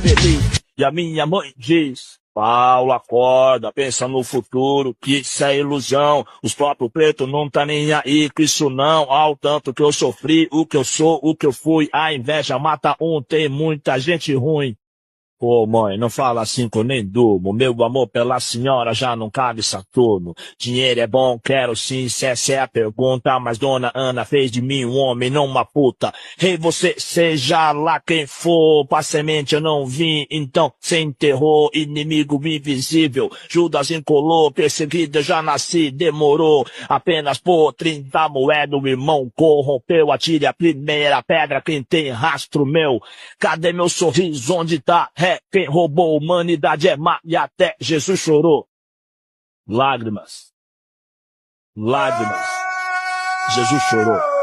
feliz. E a minha mãe diz: Paulo, acorda, pensa no futuro, que isso é ilusão. Os próprios pretos não tá nem aí com isso não. Ao tanto que eu sofri, o que eu sou, o que eu fui. A inveja mata um, tem muita gente ruim. Pô, mãe, não fala assim que eu nem durmo. Meu amor pela senhora já não cabe Saturno. Dinheiro é bom, quero sim, se essa é a pergunta. Mas dona Ana fez de mim um homem, não uma puta. Rei, você seja lá quem for. Pra semente eu não vim, então cê enterrou. Inimigo invisível, Judas encolou. Perseguido eu já nasci, demorou. Apenas por 30 moedas o irmão corrompeu. Atire a primeira pedra quem tem rastro meu. Cadê meu sorriso, onde tá? Quem roubou a humanidade é má, e até Jesus chorou. Lágrimas. Lágrimas. Jesus chorou.